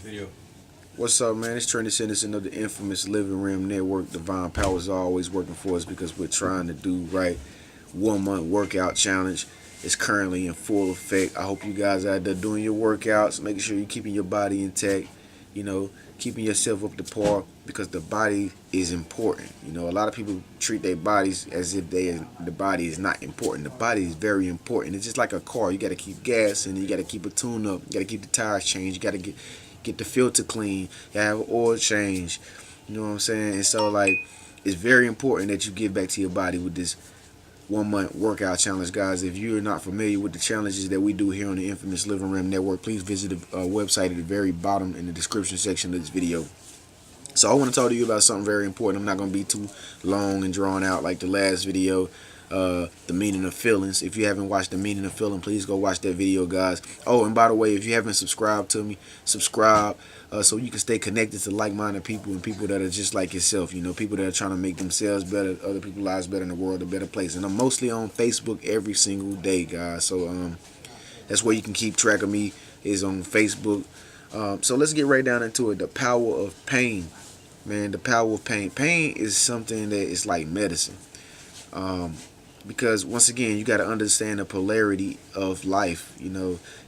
Video. What's up, man? It's Trenius of the infamous Living Rim Network. Divine Powers are always working for us because we're trying to do right. 1 month workout challenge is currently in full effect. I hope you guys out there doing your workouts, making sure you're keeping your body intact, keeping yourself up to par because the body is important. A lot of people treat their bodies as if the body is not important. The body is very important. It's just like a car. You got to keep gas and you got to keep a tune up. You got to keep the tires changed. You got to get the filter clean. You have an oil change. You know what I'm saying? And so it's very important that you give back to your body with this 1 month workout challenge, guys. If you're not familiar with the challenges that we do here on the infamous Living Rim Network, please visit the website at the very bottom in the description section of this video. So I want to talk to you about something very important. I'm not going to be too long and drawn out like the last video, the meaning of feelings. If you haven't watched the meaning of feeling, please go watch that video, guys. Oh, and by the way, if you haven't subscribed to me, subscribe so you can stay connected to like-minded people and people that are just like yourself. People that are trying to make themselves better, other people's lives better, in the world a better place. And I'm mostly on Facebook every single day, guys. So that's where you can keep track of me, is on Facebook. So let's get right down into it. The power of pain. Man, the power of pain. Pain is something that is like medicine. Because once again, you got to understand the polarity of life.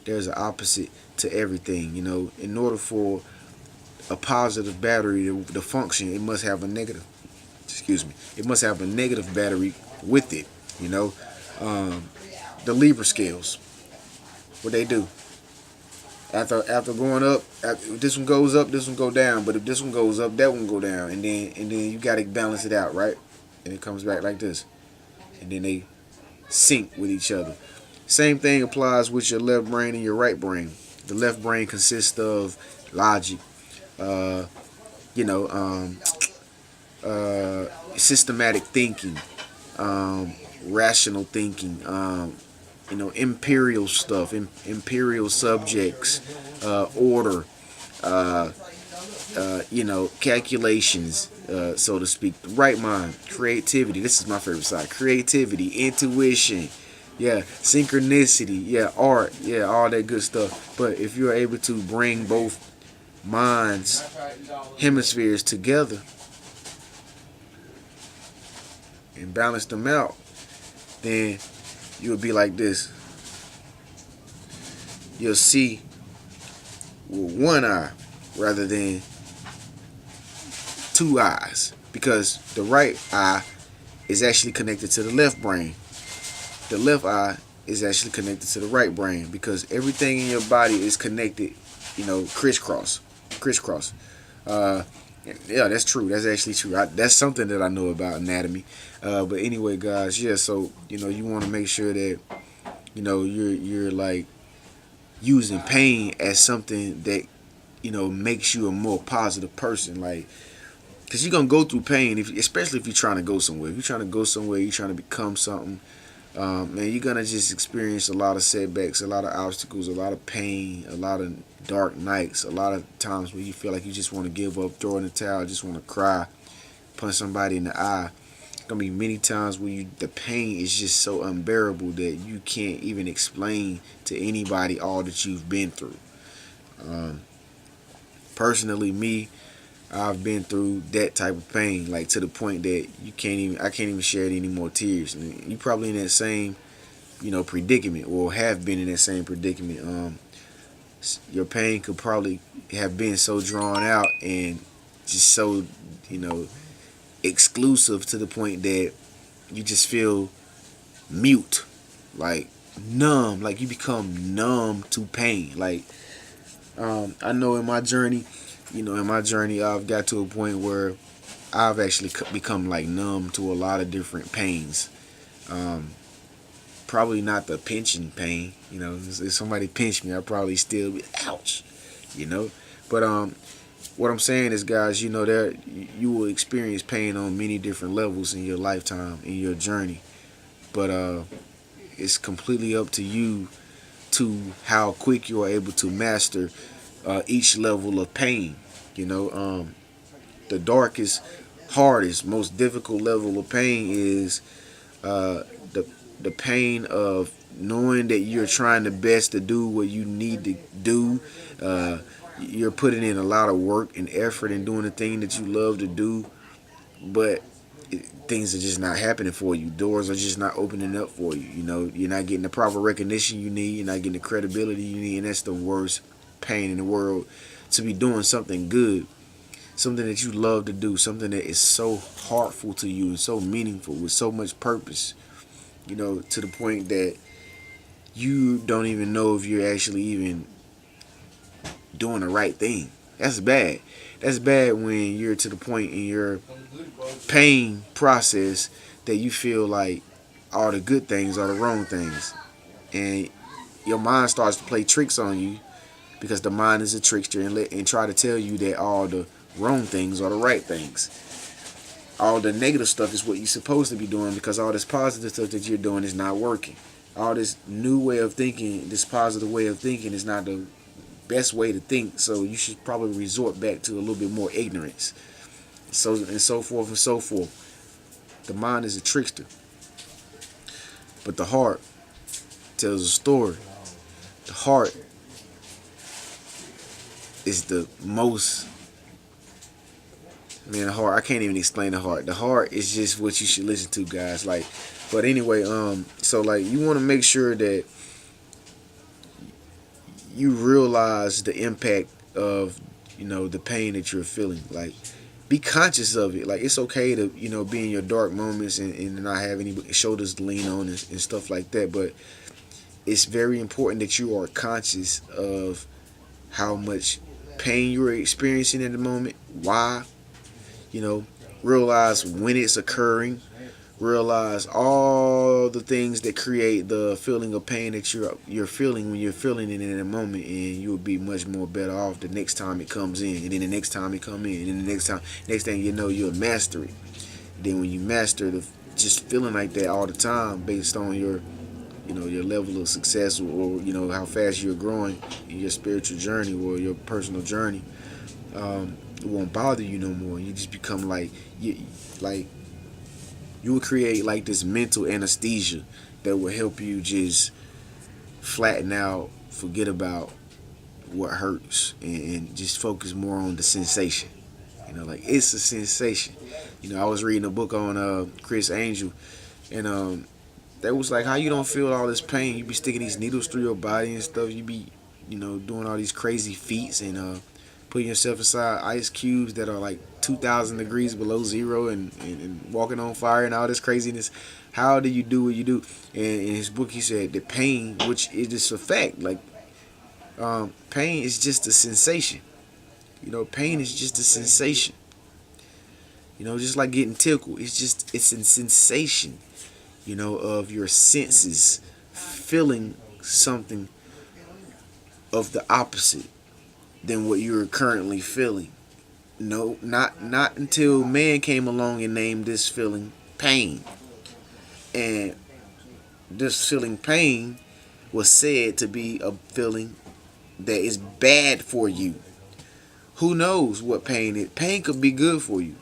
There's an opposite to everything. In order for a positive battery to function, it must have a negative. Excuse me. It must have a negative battery with it. The Libra scales. What they do? After going up, if this one goes up, this one go down. But if this one goes up, that one go down, and then you got to balance it out, right? And it comes back like this, and then they sync with each other. Same thing applies with your left brain and your right brain. The left brain consists of logic, systematic thinking, rational thinking, imperial stuff, imperial subjects, order, calculations, so to speak. The right mind, creativity. This is my favorite side. Creativity, intuition, yeah, synchronicity, yeah, art, yeah, all that good stuff. But if you're able to bring both minds, hemispheres together and balance them out, then you'll be like this. You'll see with one eye rather than two eyes, because the right eye is actually connected to the left brain. The left eye is actually connected to the right brain, because everything in your body is connected, crisscross. Yeah, that's true. That's actually true. That's something that I know about anatomy. But anyway, guys, yeah. So you want to make sure that you're like using pain as something that makes you a more positive person. Like, because you're gonna go through pain, especially if you're trying to go somewhere. If you're trying to go somewhere, you're trying to become something. Man, you're gonna just experience a lot of setbacks, a lot of obstacles, a lot of pain, a lot of dark nights, a lot of times where you feel like you just want to give up, throw in the towel, just want to cry, punch somebody in the eye. There's gonna be many times where the pain is just so unbearable that you can't even explain to anybody all that you've been through. Personally, I've been through that type of pain, like to the point that I can't even shed any more tears. And you probably in that same, predicament, or have been in that same predicament. Your pain could probably have been so drawn out and just so, exclusive to the point that you just feel mute, like numb, like you become numb to pain. Like, I know in my journey, I've got to a point where I've actually become like numb to a lot of different pains. Probably not the pinching pain. If somebody pinched me, I'd probably still be ouch. But what I'm saying is, guys, there you will experience pain on many different levels in your lifetime, in your journey. But it's completely up to you to how quick you are able to master each level of pain. The darkest, hardest, most difficult level of pain is the pain of knowing that you're trying the best to do what you need to do, you're putting in a lot of work and effort and doing the thing that you love to do, but things are just not happening for you. Doors are just not opening up for you. You know, you're not getting the proper recognition you need. You're not getting the credibility you need, and that's the worst pain in the world. To be doing something good, something that you love to do, something that is so heartful to you and so meaningful with so much purpose. You know, to the point that you don't even know if you're actually even doing the right thing. That's bad. That's bad when you're to the point in your pain process that you feel like all the good things are the wrong things. And your mind starts to play tricks on you, because the mind is a trickster, and try to tell you that all the wrong things are the right things. All the negative stuff is what you're supposed to be doing, because all this positive stuff that you're doing is not working. All this new way of thinking, this positive way of thinking, is not the best way to think. So you should probably resort back to a little bit more ignorance. So and so forth and so forth. The mind is a trickster, but the heart tells a story. The heart is the most, man, the heart, I can't even explain the heart. The heart is just what you should listen to, guys. Like, but anyway, so like, you want to make sure that you realize the impact of, you know, the pain that you're feeling. Like, be conscious of it. Like, it's okay to, you know, be in your dark moments and not have any shoulders to lean on and stuff like that. But it's very important that you are conscious of how much pain you're experiencing at the moment. Why? You know, realize when it's occurring. Realize all the things that create the feeling of pain that you're feeling when you're feeling it in a moment, and you'll be much more better off the next time it comes in, and then the next time it come in, and then the next thing you know, you'll master it. Then when you master the just feeling like that all the time, based on your, you know, your level of success, or you know, how fast you're growing in your spiritual journey or your personal journey, it won't bother you no more. You just become like you will create like this mental anesthesia that will help you just flatten out, forget about what hurts, and just focus more on the sensation. You know, like, it's a sensation. You know, I was reading a book on Chris Angel, and that was like, how you don't feel all this pain. You be sticking these needles through your body and stuff. You be, you know, doing all these crazy feats, and putting yourself inside ice cubes that are like 2,000 degrees below zero, and walking on fire and all this craziness. How do you do what you do? And in his book, he said that pain, which is just a fact, like, pain is just a sensation. You know, pain is just a sensation. You know, just like getting tickled. It's a sensation, you know, of your senses feeling something of the opposite than what you're currently feeling. No, not until man came along and named this feeling pain. And this feeling pain was said to be a feeling that is bad for you. Who knows what pain is? Pain could be good for you.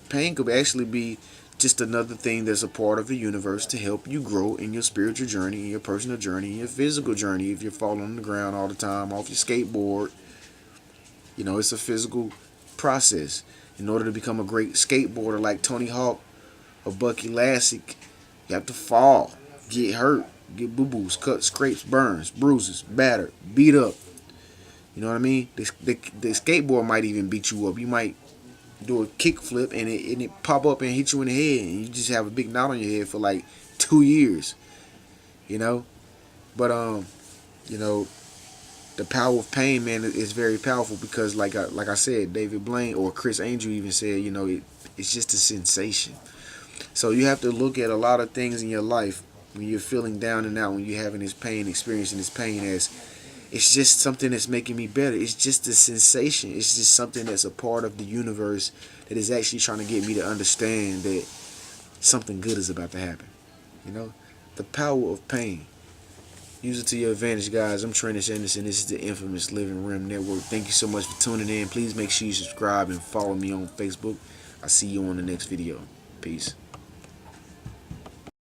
Pain could actually be just another thing that's a part of the universe to help you grow in your spiritual journey, in your personal journey, in your physical journey. If you're falling on the ground all the time, off your skateboard, you know, it's a physical process. In order to become a great skateboarder like Tony Hawk or Bucky Lasek, you have to fall, get hurt, get boo-boos, cuts, scrapes, burns, bruises, battered, beat up. You know what I mean? The skateboard might even beat you up. You might do a kick flip and it pop up and hit you in the head, and you just have a big knot on your head for like 2 years. You know? But you know, the power of pain, man, is very powerful, because like I said, David Blaine or Chris Angel even said, you know, it's just a sensation. So you have to look at a lot of things in your life when you're feeling down and out, when you're having this pain, experiencing this pain, as it's just something that's making me better. It's just a sensation. It's just something that's a part of the universe that is actually trying to get me to understand that something good is about to happen. You know, the power of pain. Use it to your advantage, guys. I'm Trenius Anderson. This is the infamous Living Rim Network. Thank you so much for tuning in. Please make sure you subscribe and follow me on Facebook. I'll see you on the next video. Peace.